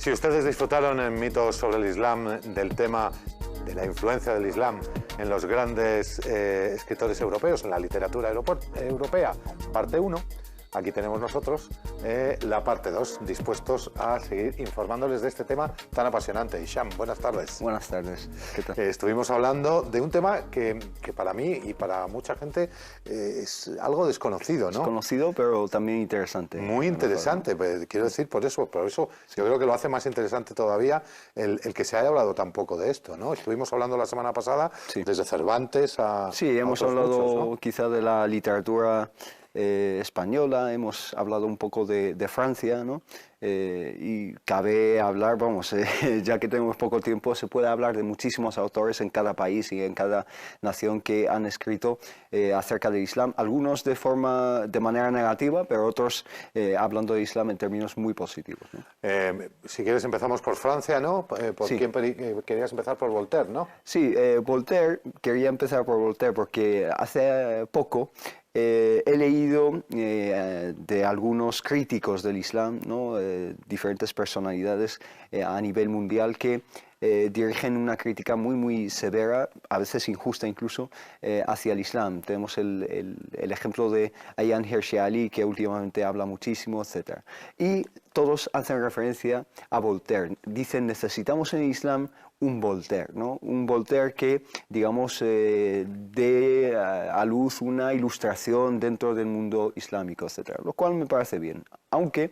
Si ustedes disfrutaron en Mitos sobre el Islam del tema de la influencia del Islam en los grandes escritores europeos, en la literatura europea, parte 1, aquí tenemos nosotros la parte 2, dispuestos a seguir informándoles de este tema tan apasionante. Hisham, buenas tardes. Buenas tardes. ¿Qué tal? Estuvimos hablando de un tema que para mí y para mucha gente es algo desconocido, ¿no? Desconocido, pero también interesante. Muy interesante, pues, quiero decir, por eso yo creo que lo hace más interesante todavía el que se haya hablado tan poco de esto, ¿no? Estuvimos hablando la semana pasada, sí, desde Cervantes a... Sí, hemos hablado muchos, ¿no? Quizá de la literatura española, hemos hablado un poco de Francia, ¿no? Y cabe hablar, vamos, ya que tenemos poco tiempo, se puede hablar de muchísimos autores en cada país y en cada nación que han escrito acerca del Islam, algunos de manera negativa, pero otros hablando de Islam en términos muy positivos, ¿no? Si quieres empezamos por Francia, ¿no? ¿Por sí. quién querías empezar? Por Voltaire, ¿no? Sí, Voltaire, quería empezar por Voltaire porque hace poco he leído de algunos críticos del Islam, ¿no? Diferentes personalidades a nivel mundial que dirigen una crítica muy severa, a veces injusta incluso, hacia el Islam. Tenemos el ejemplo de Ayaan Hirsi Ali, que últimamente habla muchísimo, etc. Y todos hacen referencia a Voltaire. Dicen, necesitamos en el Islam un Voltaire, ¿no? Un Voltaire que, digamos, dé a luz una ilustración dentro del mundo islámico, etc. Lo cual me parece bien. Aunque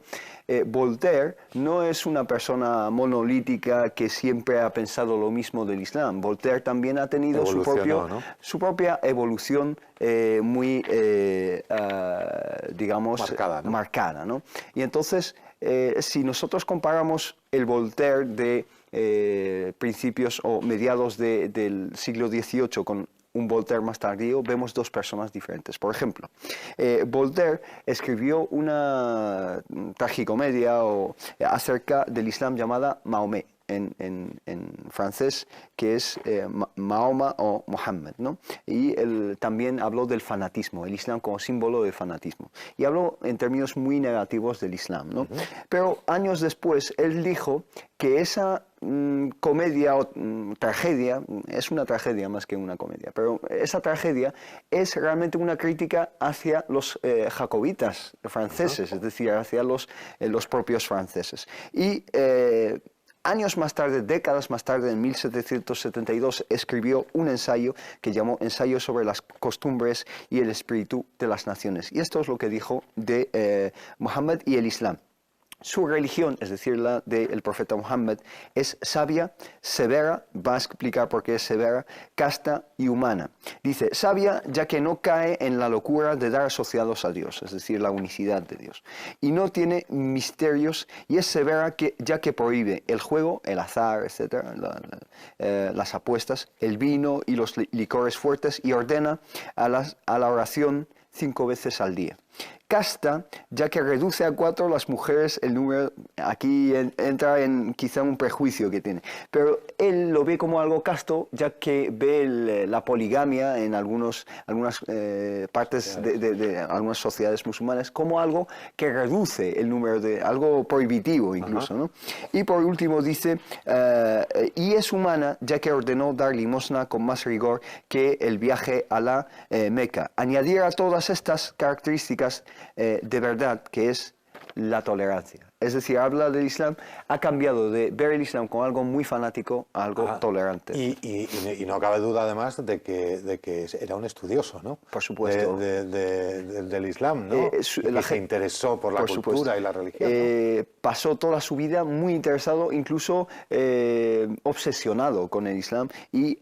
Voltaire no es una persona monolítica que siempre ha pensado lo mismo del Islam. Voltaire también ha tenido su propia evolución muy, digamos, marcada, ¿no? Y entonces, si nosotros comparamos el Voltaire de principios o mediados del siglo XVIII con un Voltaire más tardío, vemos dos personas diferentes. Por ejemplo, Voltaire escribió una tragicomedia acerca del Islam llamada Mahomet, en francés, que es Mahoma o Mohammed, ¿no? Y él también habló del fanatismo, el Islam como símbolo de fanatismo. Y habló en términos muy negativos del Islam, ¿no? Pero años después, él dijo que esa comedia o tragedia, es una tragedia más que una comedia, pero esa tragedia es realmente una crítica hacia los jacobitas franceses, es decir, hacia los propios franceses. Y años más tarde, décadas más tarde, en 1772, escribió un ensayo que llamó Ensayo sobre las costumbres y el espíritu de las naciones. Y esto es lo que dijo de Mohammed y el Islam. Su religión, es decir, la del profeta Mohammed, es sabia, severa, va a explicar por qué es severa, casta y humana. Dice, sabia ya que no cae en la locura de dar asociados a Dios, es decir, la unicidad de Dios. Y no tiene misterios y es severa ya que prohíbe el juego, el azar, etc., las apuestas, el vino y los licores fuertes y ordena a la oración 5 veces al día. Casta, ya que reduce a 4 las mujeres, el número, aquí entra en quizá un prejuicio que tiene, pero él lo ve como algo casto, ya que ve la poligamia en algunas partes de algunas sociedades musulmanas como algo que reduce el número algo prohibitivo incluso, ¿no? Y por último dice, y es humana, ya que ordenó dar limosna con más rigor que el viaje a la Meca. Añadir a todas estas características de verdad, que es la tolerancia. Es decir, habla del Islam, ha cambiado de ver el Islam como algo muy fanático a algo tolerante. Y no cabe duda, además, de que era un estudioso, ¿no? Por supuesto. Del Islam, ¿no? Y se interesó por la cultura y la religión, ¿no? Pasó toda su vida muy interesado, incluso obsesionado con el Islam, y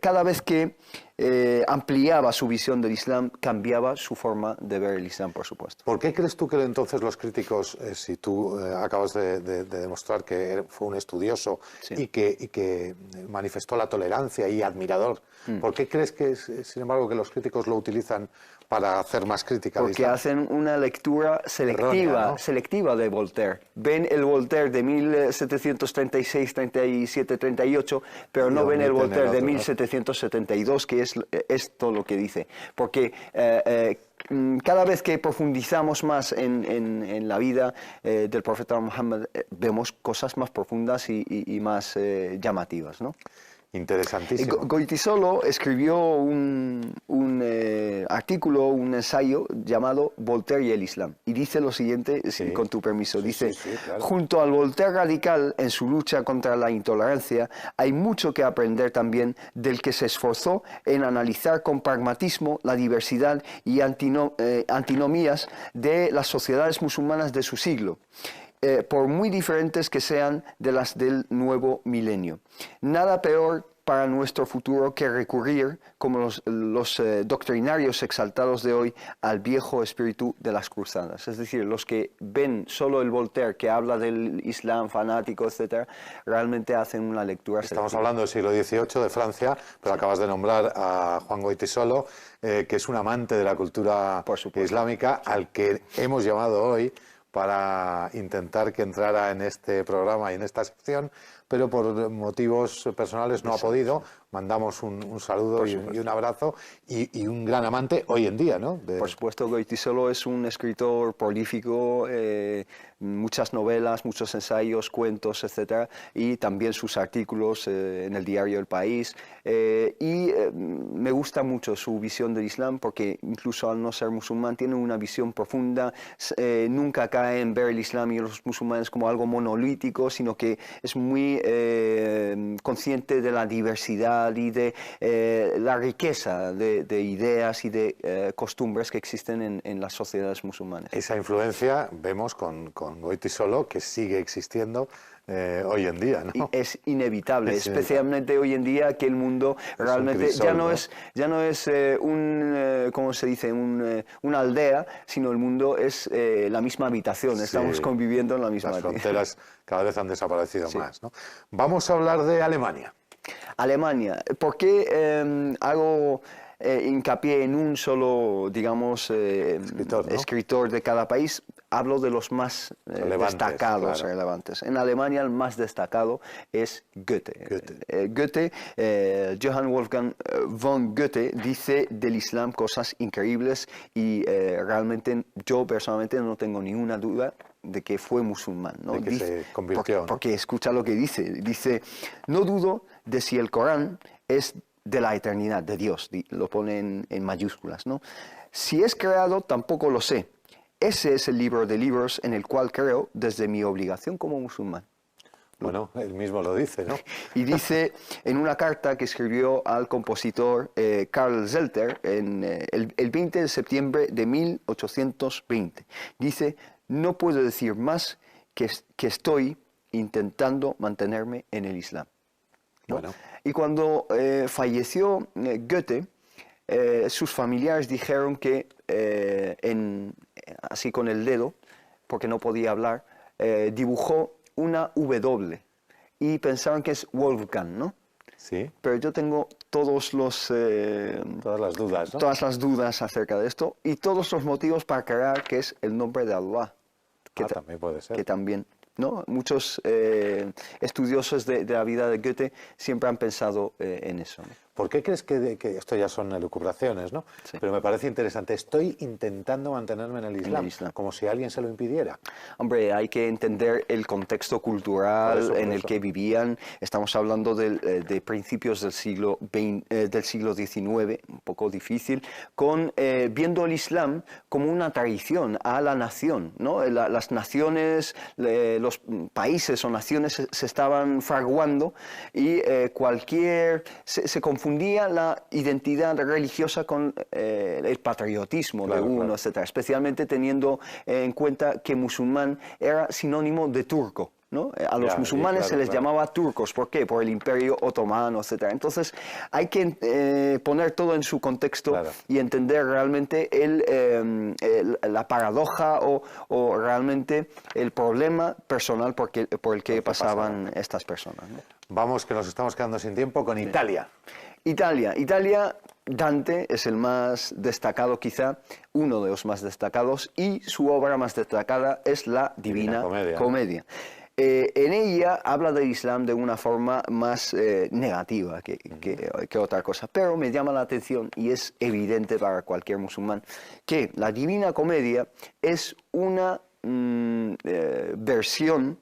cada vez que ampliaba su visión del Islam, cambiaba su forma de ver el Islam, por supuesto. ¿Por qué crees tú que entonces los críticos, si tú acabas de demostrar que fue un estudioso, sí, y que manifestó la tolerancia y admirador, ¿por qué crees que, sin embargo, que los críticos lo utilizan para hacer más crítica? Porque hacen una lectura selectiva, ¿no? Selectiva de Voltaire. Ven el Voltaire de 1736, 37, 38, pero no ven el Voltaire de 1772, que es esto lo que dice. Porque cada vez que profundizamos más en la vida del profeta Muhammad, vemos cosas más profundas y más llamativas, ¿no? Interesantísimo. Goitisolo escribió un artículo, un ensayo llamado Voltaire y el Islam. Y dice lo siguiente, con tu permiso, dice, claro. Junto al Voltaire radical en su lucha contra la intolerancia, hay mucho que aprender también del que se esforzó en analizar con pragmatismo la diversidad y antinomías de las sociedades musulmanas de su siglo. Por muy diferentes que sean de las del nuevo milenio. Nada peor para nuestro futuro que recurrir, como los doctrinarios exaltados de hoy, al viejo espíritu de las cruzadas. Es decir, los que ven solo el Voltaire, que habla del Islam fanático, etc., realmente hacen una lectura Estamos selectiva. hablando del siglo XVIII, de Francia, pero acabas de nombrar a Juan Goytisolo, que es un amante de la cultura islámica, al que hemos llamado hoy para intentar que entrara en este programa y en esta sección, pero por motivos personales no ha podido. Mandamos un saludo y un abrazo y un gran amante hoy en día, ¿no? Por supuesto, Goytisolo es un escritor prolífico, muchas novelas, muchos ensayos, cuentos, etc. Y también sus artículos en el diario El País. Me gusta mucho su visión del Islam porque incluso al no ser musulmán tiene una visión profunda, nunca cae en ver el Islam y los musulmanes como algo monolítico, sino que es muy consciente de la diversidad y de la riqueza de ideas y de costumbres que existen en las sociedades musulmanas. Esa influencia vemos con Goytisolo, que sigue existiendo hoy en día, ¿no? Y es inevitable, especialmente hoy en día que el mundo realmente crisol, ya no es ¿cómo se dice? Una aldea, sino el mundo es la misma habitación, estamos conviviendo en la misma Las habitación. fronteras cada vez han desaparecido más, ¿no? Vamos a hablar de Alemania. Alemania, ¿por qué hago hincapié en un solo, digamos, escritor de cada país? Hablo de los más destacados, relevantes. En Alemania el más destacado es Goethe. Johann Wolfgang von Goethe dice del Islam cosas increíbles y realmente yo personalmente no tengo ninguna duda de que fue musulmán, ¿no? De que se convirtió, ¿no? Porque escucha lo que dice, no dudo de si el Corán es de la eternidad, de Dios, lo pone en mayúsculas, ¿no? Si es creado, tampoco lo sé. Ese es el libro de libros en el cual creo desde mi obligación como musulmán. Bueno, él mismo lo dice, ¿no? Y dice en una carta que escribió al compositor Karl Zelter el 20 de septiembre de 1820, dice, no puedo decir más que estoy intentando mantenerme en el Islam, ¿no? Bueno. Y cuando falleció Goethe, sus familiares dijeron que así con el dedo, porque no podía hablar, dibujó una W y pensaron que es Wolfgang, ¿no? Sí. Pero yo tengo todas las dudas, ¿no? Todas las dudas acerca de esto y todos los motivos para creer que es el nombre de Allah. Que también puede ser. Que también, ¿no? Muchos estudiosos de la vida de Goethe siempre han pensado en eso, ¿no? ¿Por qué crees que esto ya son elucubraciones, ¿no? Sí. Pero me parece interesante. Estoy intentando mantenerme en el Islam, como si alguien se lo impidiera. Hombre, hay que entender el contexto cultural por en el eso. que vivían. Estamos hablando de principios del siglo XIX, un poco difícil, viendo el Islam como una traición a la nación, ¿no? Las naciones, los países o naciones se estaban fraguando y se confundía la identidad religiosa con el patriotismo de uno, etc. Especialmente teniendo en cuenta que musulmán era sinónimo de turco, ¿no? A los musulmanes se les llamaba turcos. ¿Por qué? Por el Imperio Otomano, etc. Entonces hay que poner todo en su contexto y entender realmente la paradoja o realmente el problema personal por el que pasaban estas personas, ¿no? Vamos, que nos estamos quedando sin tiempo, con Italia. Italia, Dante es el más destacado quizá, uno de los más destacados, y su obra más destacada es la Divina Comedia. En ella habla del Islam de una forma más negativa que otra cosa, pero me llama la atención y es evidente para cualquier musulmán que la Divina Comedia es una versión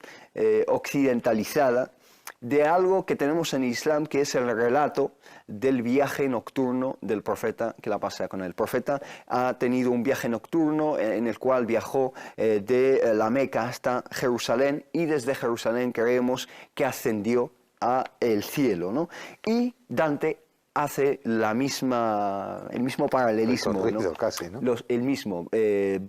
occidentalizada de algo que tenemos en Islam, que es el relato del viaje nocturno del profeta que la pasa con él. El profeta ha tenido un viaje nocturno en el cual viajó de la Meca hasta Jerusalén, y desde Jerusalén creemos que ascendió al cielo, ¿no? Y Dante hace el mismo paralelismo, ¿no? Casi, ¿no? El mismo,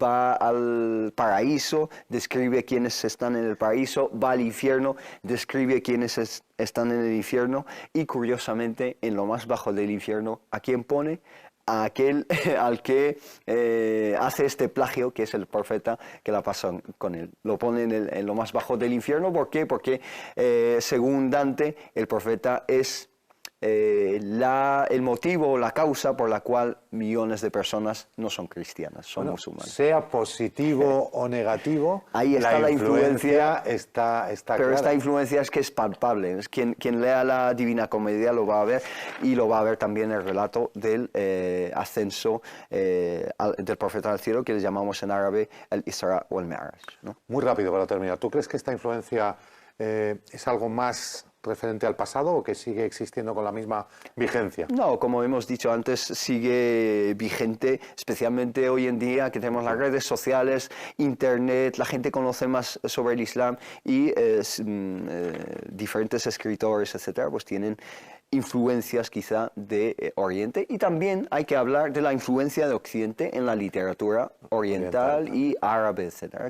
va al paraíso, describe quiénes están en el paraíso, va al infierno, describe quiénes están en el infierno, y curiosamente en lo más bajo del infierno, ¿a quién pone? A aquel al que hace este plagio, que es el profeta que la pasa con él. Lo pone en lo más bajo del infierno. ¿Por qué? Porque según Dante, el profeta es el motivo o la causa por la cual millones de personas no son cristianas, son musulmanes. Sea positivo o negativo, ahí está la influencia está pero clara. esta influencia es que es palpable. Quien lea la Divina Comedia lo va a ver, y lo va a ver también el relato del ascenso del profeta al cielo, que le llamamos en árabe el Isra o el Mi'raj, ¿no? Muy rápido para terminar. ¿Tú crees que esta influencia es algo más referente al pasado o que sigue existiendo con la misma vigencia? No, como hemos dicho antes, sigue vigente, especialmente hoy en día que tenemos las redes sociales, internet, la gente conoce más sobre el Islam, y diferentes escritores, etcétera, pues tienen influencias quizá de Oriente, y también hay que hablar de la influencia de Occidente en la literatura oriental y árabe, etcétera.